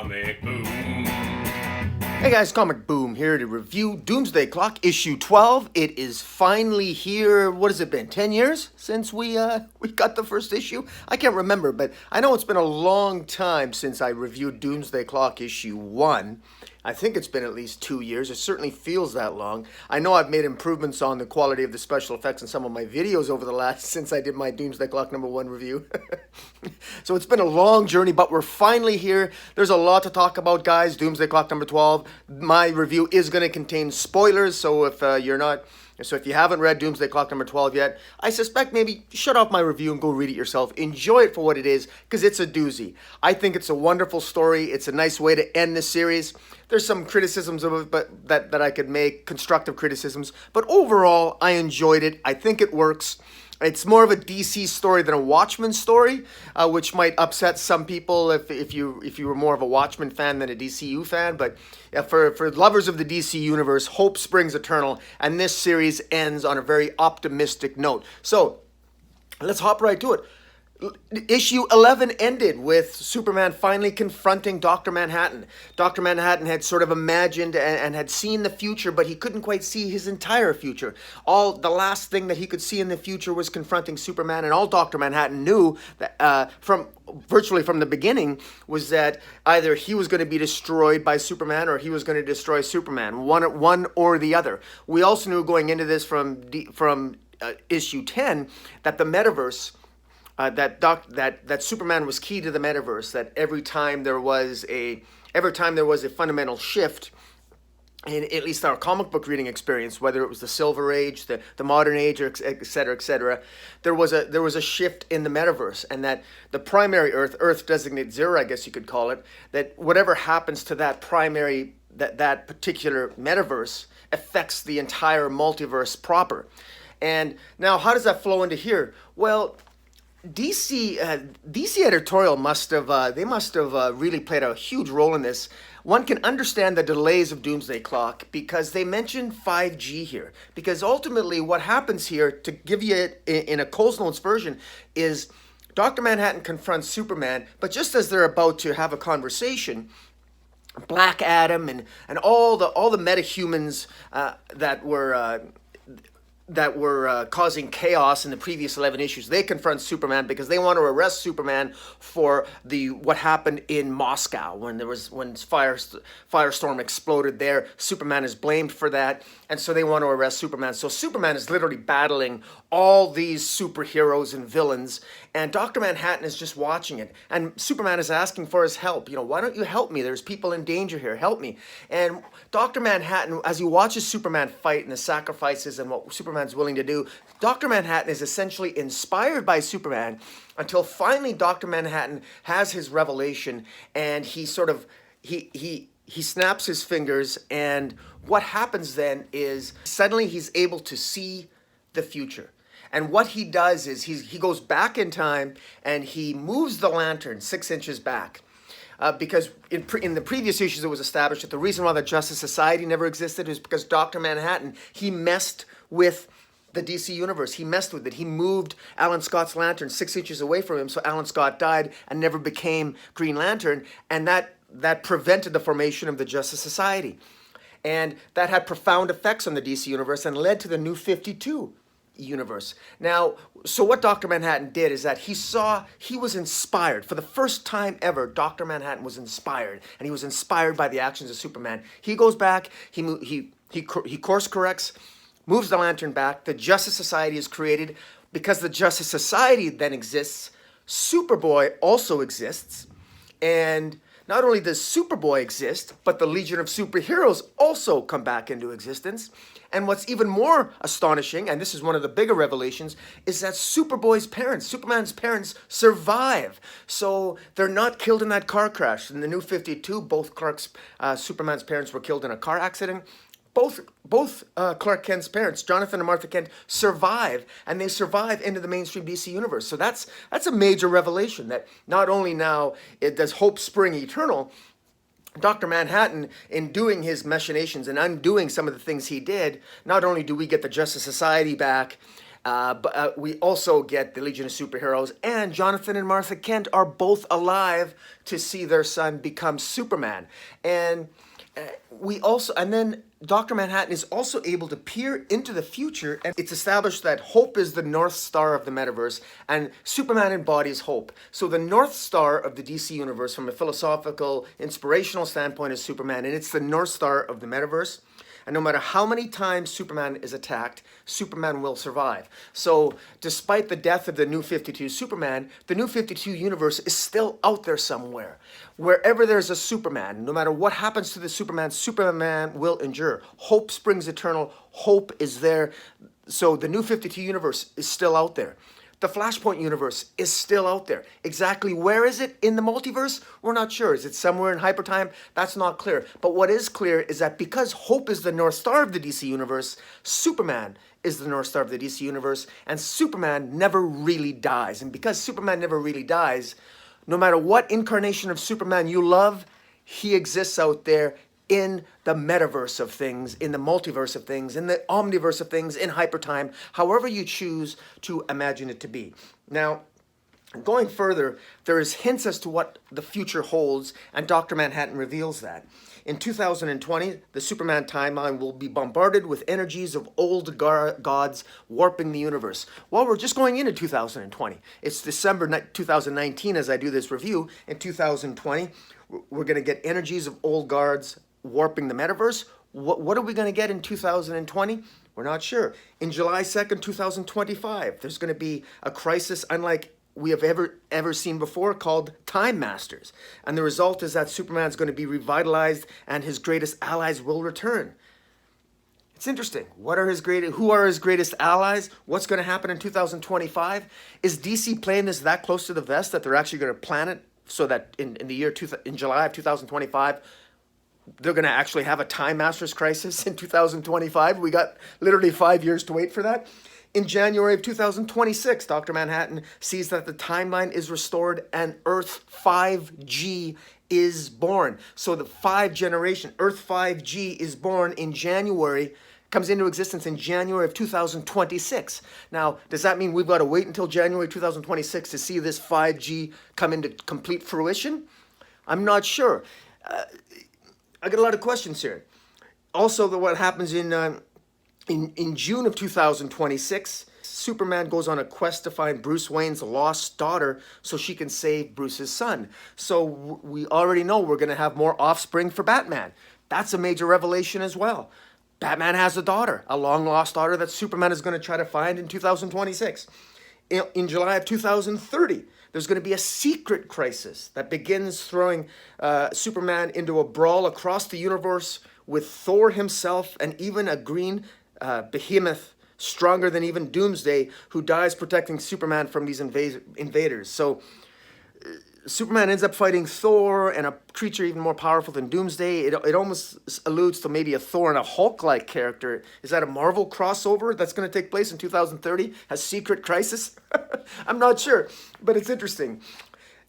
Comic Boom. Hey guys, Comic Boom here to review Doomsday Clock issue 12. It is finally here. What has it been? 10 years since we got the first issue? I can't remember, but I know it's been a long time since I reviewed Doomsday Clock issue 1. I think it's been at least 2 years. It certainly feels that long. I know I've made improvements on the quality of the special effects in some of my videos over the last since I did my Doomsday Clock #1 review. So it's been a long journey, but we're finally here. There's a lot to talk about, guys. Doomsday Clock #12. My review is going to contain spoilers, so if if you haven't read Doomsday Clock #12 yet, I suspect maybe shut off my review and go read it yourself. Enjoy it for what it is, because it's a doozy. I think it's a wonderful story. It's a nice way to end the series. There's some criticisms of it, but that I could make, constructive criticisms. But overall, I enjoyed it. I think it works. It's more of a DC story than a Watchmen story, which might upset some people if you were more of a Watchmen fan than a DCU fan. But for lovers of the DC universe, hope springs eternal, and this series ends on a very optimistic note. So let's hop right to it. Issue 11 ended with Superman finally confronting Dr. Manhattan. Dr. Manhattan had sort of imagined and had seen the future, but he couldn't quite see his entire future. The last thing that he could see in the future was confronting Superman, and all Dr. Manhattan knew that virtually from the beginning was that either he was going to be destroyed by Superman or he was going to destroy Superman, one or the other. We also knew going into this from issue 10 that the metaverse. That Superman was key to the metaverse. That every time there was a fundamental shift in at least our comic book reading experience, whether it was the Silver Age, the modern age, or et cetera, there was a shift in the metaverse, and that the primary Earth designate zero, I guess you could call it, that whatever happens to that primary that particular metaverse affects the entire multiverse proper. And now, how does that flow into here? Well, DC editorial must have really played a huge role in this. One can understand the delays of Doomsday Clock because they mention 5G here. Because ultimately what happens here, to give you it in a Coles Notes version, is Dr. Manhattan confronts Superman, but just as they're about to have a conversation, Black Adam and all the metahumans that were causing chaos in the previous 11 issues. They confront Superman because they want to arrest Superman for what happened in Moscow when Firestorm exploded there. Superman is blamed for that, and so they want to arrest Superman. So Superman is literally battling all these superheroes and villains, and Dr. Manhattan is just watching it. And Superman is asking for his help. Why don't you help me? There's people in danger here. Help me. And Dr. Manhattan, as he watches Superman fight and the sacrifices and what Superman's willing to do, Dr. Manhattan is essentially inspired by Superman until finally Dr. Manhattan has his revelation, and he snaps his fingers, and what happens then is suddenly he's able to see the future. And what he does is he goes back in time and he moves the lantern 6 inches back. Because in the previous issues it was established that the reason why the Justice Society never existed is because Dr. Manhattan, he messed with the DC Universe. He messed with it. He moved Alan Scott's lantern 6 inches away from him, so Alan Scott died and never became Green Lantern, and that prevented the formation of the Justice Society. And that had profound effects on the DC Universe and led to the New 52 universe. Now, so what Dr. Manhattan did is that he was inspired. For the first time ever, Dr. Manhattan was inspired, and he was inspired by the actions of Superman. He goes back, he course corrects, moves the lantern back. The Justice Society is created. Because the Justice Society then exists, Superboy also exists, and not only does Superboy exist, but the Legion of Superheroes also come back into existence. And what's even more astonishing, and this is one of the bigger revelations, is that Superman's parents, survive. So they're not killed in that car crash. In the New 52, both Superman's parents were killed in a car accident. Both Clark Kent's parents, Jonathan and Martha Kent, survive, and they survive into the mainstream DC universe. So that's a major revelation, that not only now does hope spring eternal, Dr. Manhattan, in doing his machinations and undoing some of the things he did, not only do we get the Justice Society back, But we also get the Legion of Superheroes, and Jonathan and Martha Kent are both alive to see their son become Superman. And and then Dr. Manhattan is also able to peer into the future, and it's established that hope is the North Star of the metaverse, and Superman embodies hope. So the North Star of the DC universe, from a philosophical, inspirational standpoint, is Superman, and it's the North Star of the metaverse. And no matter how many times Superman is attacked, Superman will survive. So despite the death of the New 52 Superman, the New 52 universe is still out there somewhere. Wherever there's a Superman, no matter what happens to the Superman, Superman will endure. Hope springs eternal. Hope is there. So the New 52 universe is still out there. The Flashpoint universe is still out there. Exactly where is it in the multiverse? We're not sure. Is it somewhere in hypertime? That's not clear. But what is clear is that because hope is the North Star of the DC universe, Superman is the North Star of the DC universe, and Superman never really dies. And because Superman never really dies, no matter what incarnation of Superman you love, he exists out there in the metaverse of things, in the multiverse of things, in the omniverse of things, in hypertime, however you choose to imagine it to be. Now, going further, there is hints as to what the future holds, and Dr. Manhattan reveals that. In 2020, the Superman timeline will be bombarded with energies of old gods warping the universe. Well, we're just going into 2020. It's December 2019 as I do this review. In 2020, we're going to get energies of old gods warping the metaverse. What are we going to get in 2020? We're not sure. In July 2nd, 2025, there's going to be a crisis unlike we have ever seen before, called Time Masters. And the result is that Superman's going to be revitalized and his greatest allies will return. It's interesting. Who are his greatest allies? What's going to happen in 2025? Is DC playing this that close to the vest that they're actually going to plan it so that in July of 2025, they're going to actually have a Time Masters crisis in 2025? We got literally 5 years to wait for that. In January of 2026, Dr. Manhattan sees that the timeline is restored and Earth 5G is born. So the Earth 5G is born in January, comes into existence in January of 2026. Now, does that mean we've got to wait until January 2026 to see this 5G come into complete fruition? I'm not sure. I got a lot of questions here. Also, what happens in June of 2026, Superman goes on a quest to find Bruce Wayne's lost daughter so she can save Bruce's son. So we already know we're going to have more offspring for Batman. That's a major revelation as well. Batman has a daughter, a long-lost daughter that Superman is going to try to find in 2026. In July of 2030, there's going to be a secret crisis that begins throwing Superman into a brawl across the universe with Thor himself and even a green behemoth stronger than even Doomsday, who dies protecting Superman from these invaders. So Superman ends up fighting Thor and a creature even more powerful than Doomsday. It almost alludes to maybe a Thor and a Hulk-like character. Is that a Marvel crossover that's going to take place in 2030? A secret crisis? I'm not sure, but it's interesting.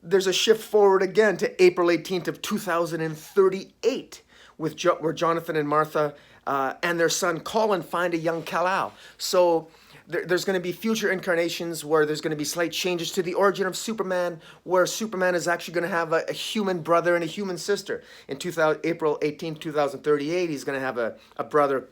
There's a shift forward again to April 18th of 2038, where Jonathan and Martha and their son Colin find a young Kal-El. So there's going to be future incarnations where there's going to be slight changes to the origin of Superman, where Superman is actually going to have a human brother and a human sister. In April 18, 2038, he's going to have a brother.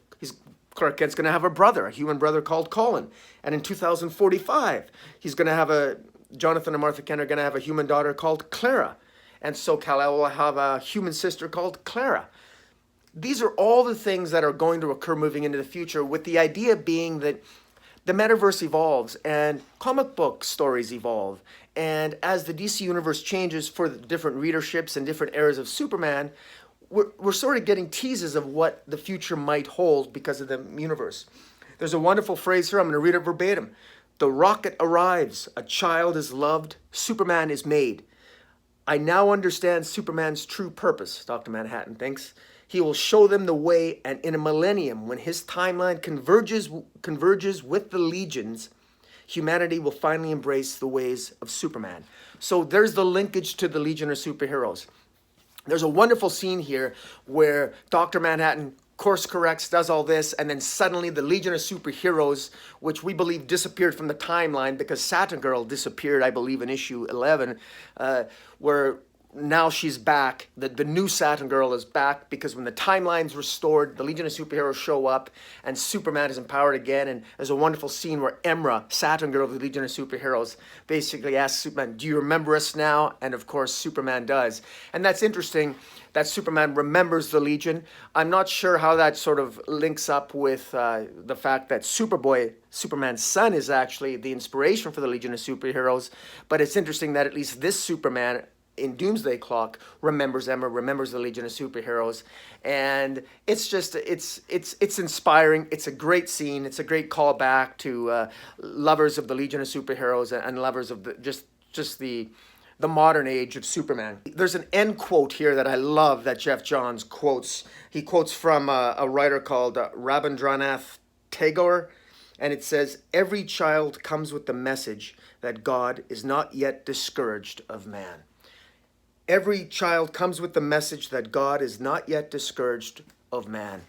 Clark Kent's going to have a brother, a human brother called Colin. And in 2045, he's going to have Jonathan and Martha Kent are going to have a human daughter called Clara. And so Kal-El will have a human sister called Clara. These are all the things that are going to occur moving into the future, with the idea being that the metaverse evolves and comic book stories evolve. And as the DC universe changes for the different readerships and different eras of Superman, we're sort of getting teases of what the future might hold because of the universe. There's a wonderful phrase here. I'm going to read it verbatim. The rocket arrives. A child is loved. Superman is made. I now understand Superman's true purpose, Dr. Manhattan thinks. He will show them the way, and in a millennium, when his timeline converges with the Legion's, humanity will finally embrace the ways of Superman. So there's the linkage to the Legion of Superheroes. There's a wonderful scene here where Dr. Manhattan course corrects, does all this, and then suddenly the Legion of Superheroes, which we believe disappeared from the timeline because Saturn Girl disappeared, I believe, in issue 11, where now she's back. The new Saturn Girl is back because when the timeline's restored, the Legion of Superheroes show up and Superman is empowered again. And there's a wonderful scene where Emra, Saturn Girl of the Legion of Superheroes, basically asks Superman, do you remember us now? And of course, Superman does. And that's interesting that Superman remembers the Legion. I'm not sure how that sort of links up with the fact that Superboy, Superman's son, is actually the inspiration for the Legion of Superheroes. But it's interesting that at least this Superman in Doomsday Clock remembers Emma, remembers the Legion of Superheroes, and it's just it's inspiring. It's a great scene. It's a great callback to lovers of the Legion of Superheroes and lovers of the modern age of Superman. There's an end quote here that I love that Jeff Johns quotes. He quotes from a writer called Rabindranath Tagore, and it says, "Every child comes with the message that God is not yet discouraged of man." Every child comes with the message that God is not yet discouraged of man.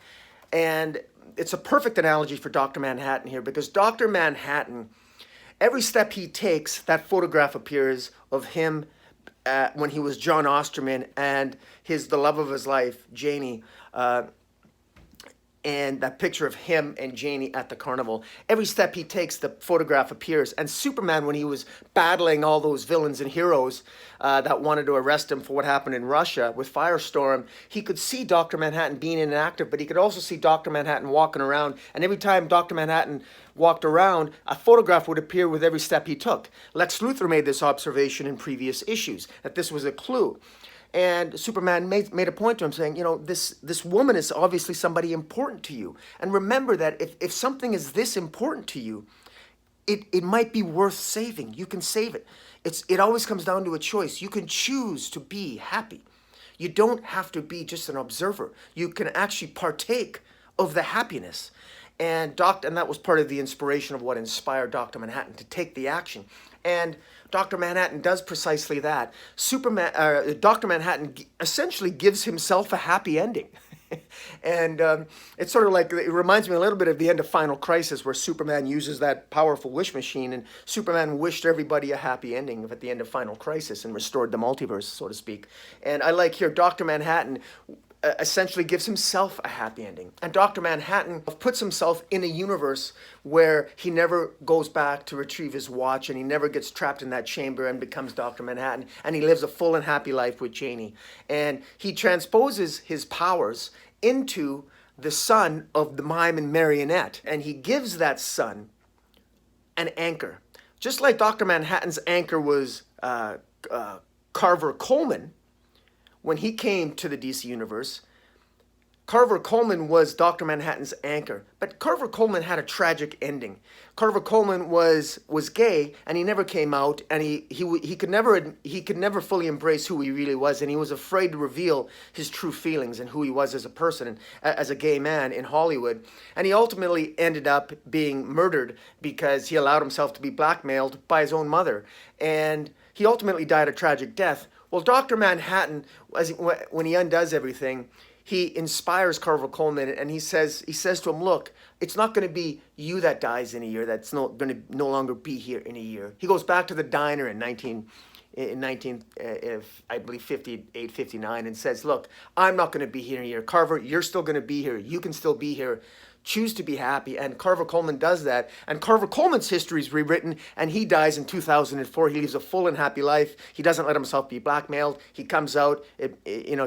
And it's a perfect analogy for Dr. Manhattan here, because Dr. Manhattan, every step he takes, that photograph appears of him when he was John Osterman and the love of his life, Janie, and that picture of him and Janie at the carnival. Every step he takes, the photograph appears. And Superman, when he was battling all those villains and heroes that wanted to arrest him for what happened in Russia with Firestorm, he could see Dr. Manhattan being inactive, but he could also see Dr. Manhattan walking around. And every time Dr. Manhattan walked around, a photograph would appear with every step he took. Lex Luthor made this observation in previous issues, that this was a clue. And Superman made a point to him saying, you know, this woman is obviously somebody important to you. And remember that if something is this important to you, it might be worth saving. You can save it. It always comes down to a choice. You can choose to be happy. You don't have to be just an observer. You can actually partake of the happiness. And that was part of the inspiration of what inspired Dr. Manhattan to take the action. And Dr. Manhattan does precisely that. Dr. Manhattan essentially gives himself a happy ending. And it's sort of like, it reminds me a little bit of the end of Final Crisis, where Superman uses that powerful wish machine, and Superman wished everybody a happy ending at the end of Final Crisis and restored the multiverse, so to speak. And I like here, Dr. Manhattan essentially gives himself a happy ending. And Dr. Manhattan puts himself in a universe where he never goes back to retrieve his watch, and he never gets trapped in that chamber and becomes Dr. Manhattan, and he lives a full and happy life with Janie. And he transposes his powers into the son of the mime and marionette, and he gives that son an anchor. Just like Dr. Manhattan's anchor was Carver Coleman. When he came to the DC Universe, Carver Coleman was Dr. Manhattan's anchor. But Carver Coleman had a tragic ending. Carver Coleman was gay, and he never came out, and he could never fully embrace who he really was, and he was afraid to reveal his true feelings and who he was as a person and as a gay man in Hollywood. And he ultimately ended up being murdered because he allowed himself to be blackmailed by his own mother. And he ultimately died a tragic death. Well, Dr. Manhattan, when he undoes everything, he inspires Carver Coleman, and he says to him, look, it's not going to be you that dies in a year. That's going to no longer be here in a year. He goes back to the diner in 58, 59, and says, look, I'm not going to be here in a year. Carver, you're still going to be here. You can still be here. Choose to be happy. And Carver Coleman does that. And Carver Coleman's history is rewritten, and he dies in 2004. He lives a full and happy life. He doesn't let himself be blackmailed. He comes out,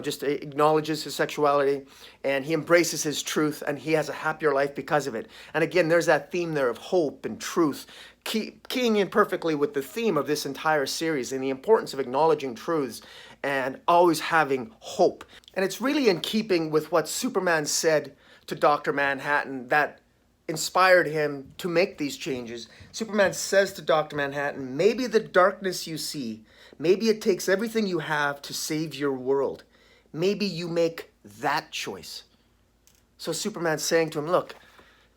just acknowledges his sexuality, and he embraces his truth, and he has a happier life because of it. And again, there's that theme there of hope and truth, keying in perfectly with the theme of this entire series and the importance of acknowledging truths and always having hope. And it's really in keeping with what Superman said to Dr. Manhattan that inspired him to make these changes. Superman says to Dr. Manhattan, maybe the darkness you see, maybe it takes everything you have to save your world. Maybe you make that choice. So Superman's saying to him, look,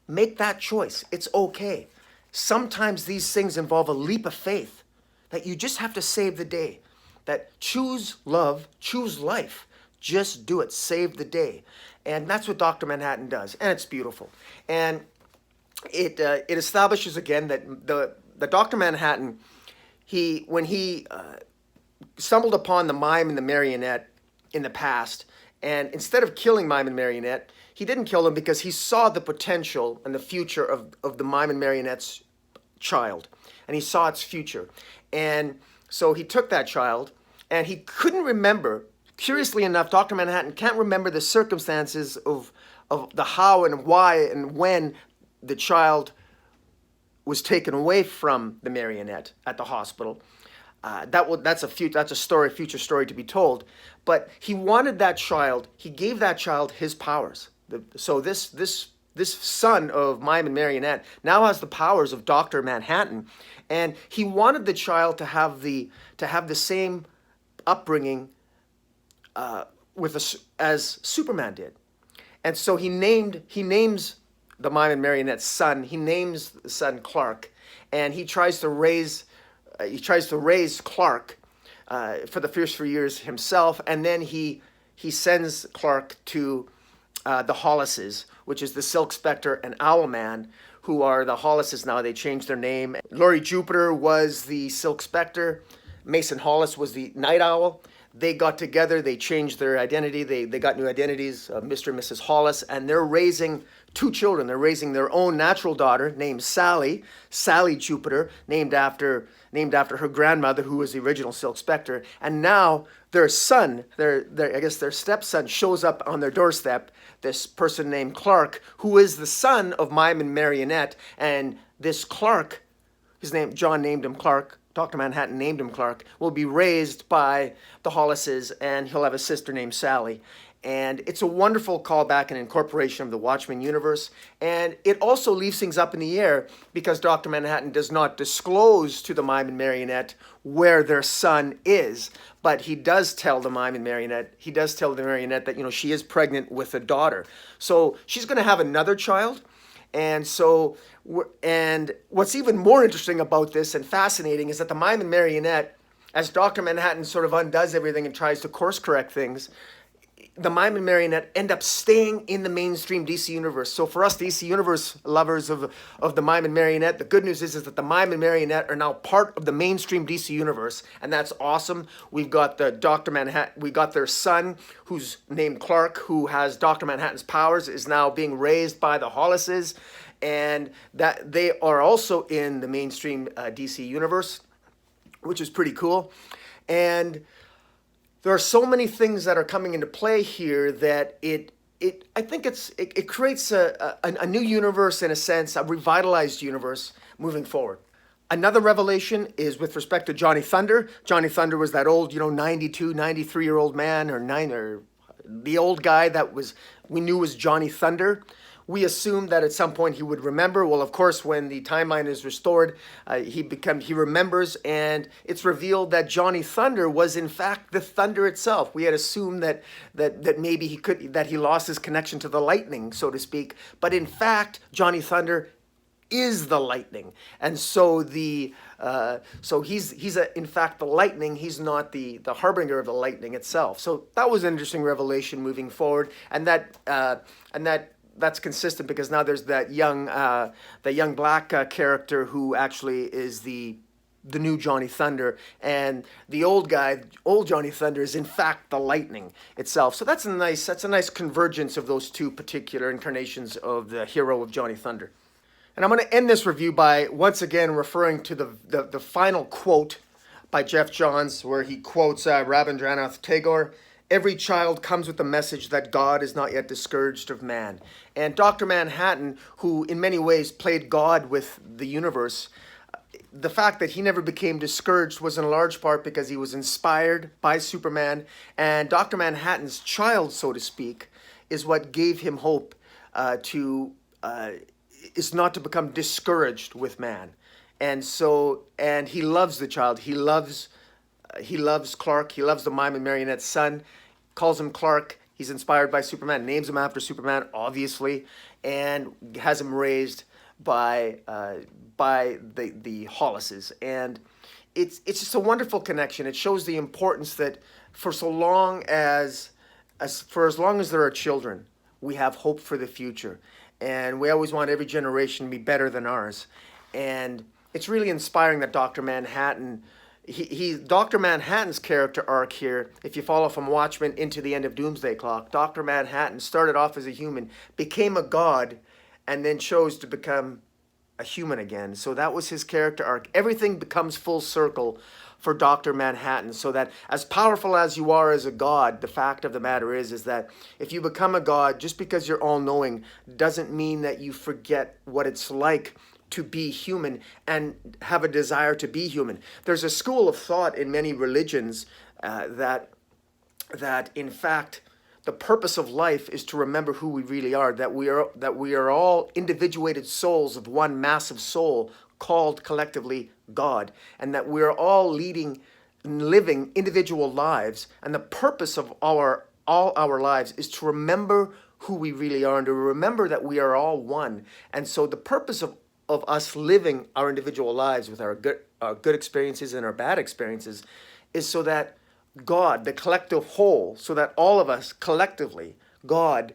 make that choice. It's okay. Sometimes these things involve a leap of faith, that you just have to save the day. That choose love, choose life. Just do it. Save the day. And that's what Dr. Manhattan does. And it's beautiful. And it establishes again that the Dr. Manhattan, when he stumbled upon the mime and the marionette in the past, and instead of killing Mime and Marionette, he didn't kill them because he saw the potential and the future of the Mime and Marionette's child. And he saw its future. And so he took that child, and he couldn't remember. Curiously enough, Dr. Manhattan can't remember the circumstances of the how and why and when the child was taken away from the marionette at the hospital. That's a future story to be told. But he wanted that child. He gave that child his powers. So this son of Mime and Marionette now has the powers of Dr. Manhattan, and he wanted the child to have the same upbringing as Superman did. And so he names the Mime and Marionette's son. He names the son Clark, and he tries to raise Clark for the first few years himself, and then he sends Clark to the Hollises, which is the Silk Spectre and Owlman, who are the Hollises now. They changed their name. Laurie Jupiter was the Silk Spectre. Mason Hollis was the Night Owl. They got together. They changed their identity. They got new identities, Mr. and Mrs. Hollis, and they're raising two children. They're raising their own natural daughter named Sally Jupiter, named after her grandmother, who was the original Silk Spectre. And now their son, their stepson, shows up on their doorstep, this person named Clark, who is the son of Mime and Marionette. And this Clark, John named him Clark, Dr. Manhattan named him Clark, will be raised by the Hollises, and he'll have a sister named Sally. And it's a wonderful callback and incorporation of the Watchmen universe. And it also leaves things up in the air because Dr. Manhattan does not disclose to the Mime and Marionette where their son is. But he does tell the Mime and Marionette, that, she is pregnant with a daughter. So she's going to have another child. And what's even more interesting about this and fascinating is that the Mime and Marionette, as Dr. Manhattan sort of undoes everything and tries to course correct things, the Mime and Marionette end up staying in the mainstream DC universe. So for us DC universe lovers of the Mime and Marionette, the good news is that the Mime and Marionette are now part of the mainstream DC universe, and that's awesome. We've got the Dr. Manhattan, we got their son, who's named Clark, who has Dr. Manhattan's powers, is now being raised by the Hollises, and that they are also in the mainstream DC universe, which is pretty cool. And there are so many things that are coming into play here that I think it creates a new universe, in a sense, a revitalized universe moving forward. Another revelation is with respect to Johnny Thunder. Johnny Thunder was that old, 92, 93-year-old man, or the old guy that we knew was Johnny Thunder. We assumed that at some point he would remember. Well, of course, when the timeline is restored, he remembers, and it's revealed that Johnny Thunder was in fact the thunder itself. We had assumed that maybe he lost his connection to the lightning, so to speak, but in fact, Johnny Thunder is the lightning, and so he's in fact the lightning. He's not the harbinger of the lightning itself. So that was an interesting revelation moving forward, and that's consistent because now there's that young black character who actually is the new Johnny Thunder, and the old Johnny Thunder is in fact the lightning itself. So that's a nice convergence of those two particular incarnations of the hero of Johnny Thunder. And I'm going to end this review by once again referring to the final quote by Jeff Johns, where he quotes Rabindranath Tagore. Every child comes with a message that God is not yet discouraged of man. And Dr. Manhattan, who in many ways played God with the universe, the fact that he never became discouraged was in large part because he was inspired by Superman. And Dr. Manhattan's child, so to speak, is what gave him hope is not to become discouraged with man. And he loves the child. He loves Clark. He loves the Mime and Marionette's son, calls him Clark. He's inspired by Superman, names him after Superman, obviously, and has him raised by the Hollises. And it's just a wonderful connection. It shows the importance that for so long as as long as there are children, we have hope for the future, and we always want every generation to be better than ours. And it's really inspiring that Dr. Manhattan, Dr. Manhattan's character arc here, if you follow from Watchmen into the end of Doomsday Clock, Dr. Manhattan started off as a human, became a god, and then chose to become a human again. So that was his character arc. Everything becomes full circle for Dr. Manhattan, so that as powerful as you are as a god, the fact of the matter is that if you become a god, just because you're all-knowing doesn't mean that you forget what it's like to be human and have a desire to be human. There's a school of thought in many religions that in fact the purpose of life is to remember who we really are, that we are all individuated souls of one massive soul called collectively God, and that we're all living individual lives, and the purpose of all our lives is to remember who we really are and to remember that we are all one. And so the purpose of us living our individual lives with our good experiences and our bad experiences is so that God, the collective whole, so that all of us collectively, God,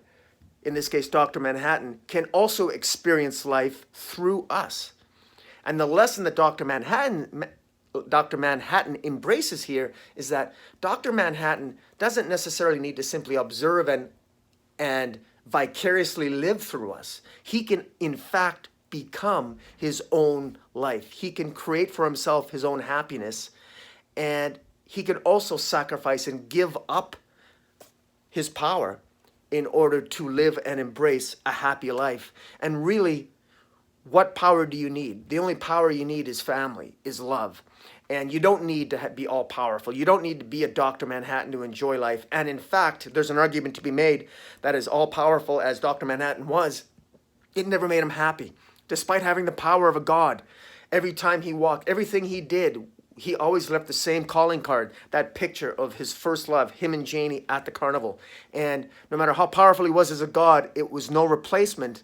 in this case Dr. Manhattan, can also experience life through us. And the lesson that Dr. Manhattan embraces here is that Dr. Manhattan doesn't necessarily need to simply observe and vicariously live through us. He can, in fact, become his own life. He can create for himself his own happiness, and he can also sacrifice and give up his power in order to live and embrace a happy life. And really, what power do you need? The only power you need is family, is love. And you don't need to be all powerful. You don't need to be a Dr. Manhattan to enjoy life. And in fact, there's an argument to be made that as all powerful as Dr. Manhattan was, it never made him happy. Despite having the power of a god, every time he walked, everything he did, he always left the same calling card, that picture of his first love, him and Janie at the carnival. And no matter how powerful he was as a god, it was no replacement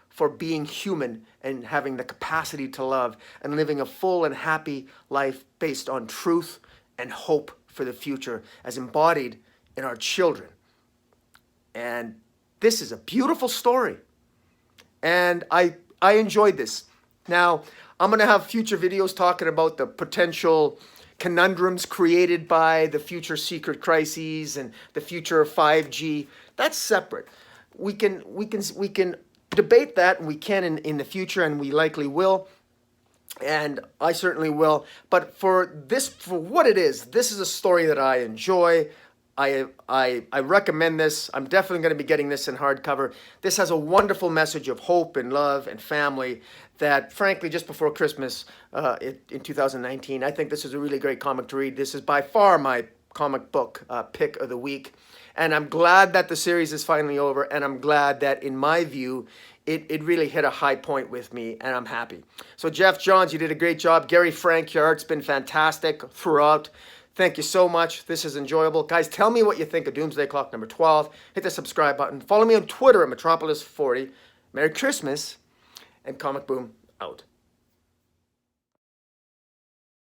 for being human and having the capacity to love and living a full and happy life based on truth and hope for the future as embodied in our children. And this is a beautiful story. And I enjoyed this. Now, I'm going to have future videos talking about the potential conundrums created by the future secret crises and the future of 5G. That's separate. We can debate that, and we can in the future, and we likely will, and I certainly will. But for what it is, this is a story that I enjoy. I recommend this. I'm definitely going to be getting this in hardcover. This has a wonderful message of hope and love and family that, frankly, just before Christmas in 2019, I think this is a really great comic to read. This is by far my comic book pick of the week. And I'm glad that the series is finally over, and I'm glad that, in my view, it really hit a high point with me, and I'm happy. So, Jeff Johns, you did a great job. Gary Frank, your art's been fantastic throughout. Thank you so much. This is enjoyable. Guys, tell me what you think of Doomsday Clock number 12. Hit the subscribe button. Follow me on Twitter at Metropolis40. Merry Christmas, and Comic Boom out.